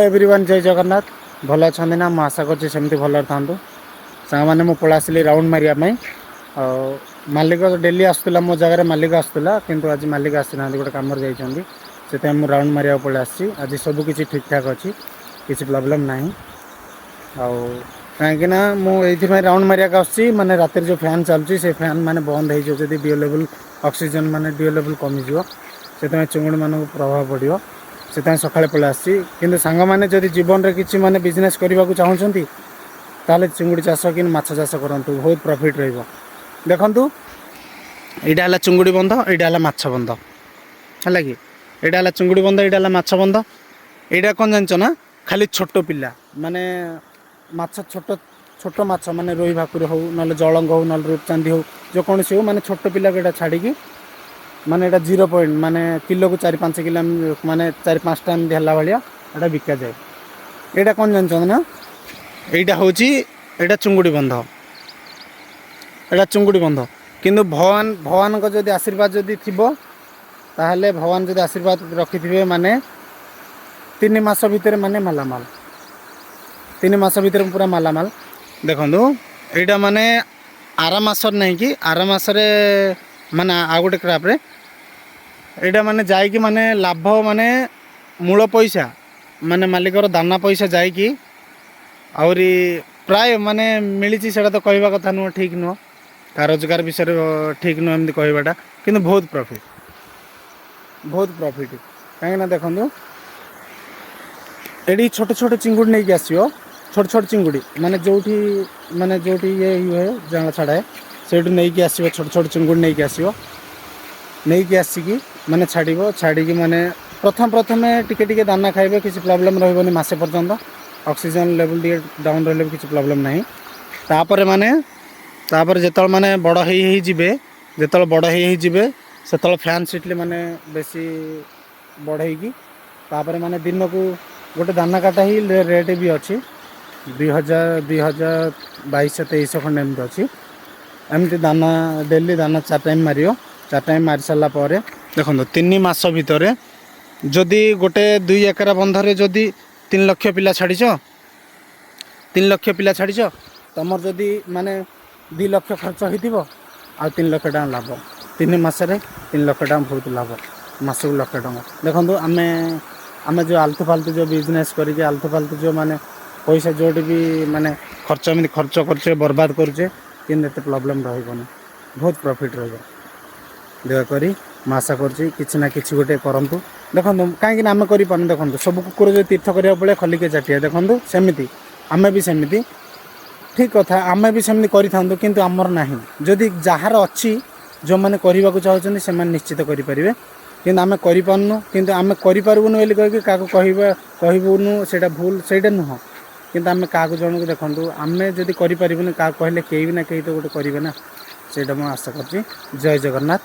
Everyone जय जगन्नाथ भल अच्छा ना मुझे आशा करमती भल था सांग मैंने मुझे पड़ा आसली राउंड मारे मालिक डेली आसूला मो जगह मालिक आसूला किंतु आज मालिक आसी गोटे कम जाते मुझे राउंड मारे पड़े आज सबकि ठीक ठाक अच्छी किसी प्रॉब्लम ना कहीं मुझे राउंड मारे माने रात जो फैन चलुची से फैन माने बंद हो डीओ लेवल ऑक्सीजन माने डीओ लेवल कमिज से चुंगुड़ी मानक प्रभाव पड़ो से सकाଳେ पलि आसी कि सांग मैंने जदि जीवन में किसी माने बिजनेस करने को चाहूँगी ताले चिंगुड़ी चाष कि माछ चाष करूँ बहुत प्रॉफिट रहिबो। देखंतु एटा हला चिंगुड़ी बंध एटा हला माछ बंध है कि एटा हला चिंगुड़ी बंध एटा हला माछ बंध एटा कौन जानछ ना खाली छोट पिला माने माछ छोट छोट माछ माने रोही भाकुर हो न जलंग हो न रूपचांदी हो जो कौन सी हो माने छोट पिला को छाड़ी माने एटा 0 पॉइंट माने किलो को 4-5 किलो माने 4-5 टाइम दिहला भाया एटा बिका जाए। एटा कौन जानछ ना एटा होची एटा चुंगुड़ी बंध एटा चुंगुड़ी बंध किंतु भगवान को जदि आशीर्वाद जदि थिबो ताहले भगवान जदि आशीर्वाद रखिथिबे माने 3 मास भितर माने मालामाल 3 मास भितर पूरा मालामाल। देखंतु एटा माने आरा मासर नहीं कि आरा मासरे माने आ गोटे क्राप रे एटा माने जाई कि माने लाभ माने मूल पैसा माने मालिकर दाना पैसा जाई कि आउरी प्राय माने मिली सेटा तो कहवा कथा नुह ठीक नुह का रोजगार विषय ठीक नुह एमती कहवाटा किंतु बहुत प्रॉफिट कहीं देखो ये छोट छोट चिंगुड़ी नहीं आसो छोट छोट चिंगुड़ी माने जो ये हुए जहाँ छाड़ाए से नहीं आसो छोट छोट चिंगुड़ी नहीं आसो नहीं आसिकी माने छाड़ी माने प्रथम टिके दाना खाइबे किसी प्रॉब्लम रहबनी मासे पर्यंत ऑक्सीजन लेवल टे डाउन रही किसी प्रॉब्लम नहीं तापर माने तापर जेतल माने बड़ ही जिबे जेतल बड़ ही जिबे सेतल फैन सिटले माने बेसी बढ़ेगी तापर माने दिन को गोटे दाना काटा ही रेट भी अच्छी 2022-23 खंड एमती अच्छी एमती दाना डेली दाना 4 टाइम मारियो 4 टाइम मारी सारा पर देखो 3 मास भितर जदि गोटे 2 एकरा बंधरे जदि 3 लाख पिला छाड़ीच 3 लाख पिला छाड़ीच तुमर जदि माने 2 लाख खर्च हो 3 लाख टाँग लाभ 3 मासरे 3 लाख टाँग बहुत लाभ मासक लाख टाँग। देखो आम जो आलतू फालतू जो बिजनेस करके आलतू फालतू जो माने पैसा जोटी भी माने खर्च एमती खर्च करचे बर्बाद करचे कि प्रॉब्लम रही बहुत प्रॉफिट रही दयाकोरी आशा करछि ना किसी गोटे करूँ। देखो कहीं आम कर देखो सब कुकुर जो तीर्थ करा पड़े खलिके चाटिया देखो सेमती आमे भी सेमती ठीक कथा आमे भी सेमती करूँ किंतु आमर ना जदि जार अच्छी जो मैंने करने को चाहते से निश्चित करेंगे किंतु आमे करूँ किंतु आमे करूँ कहीकि क्या कहबूनु से भूल से नुह किंतु आमे क्या जन को देखूँ आमे जदि करें क्या कहले कहीं ना कहीं तो गोटे करेंगे ना से आशा कर। जय जगन्नाथ।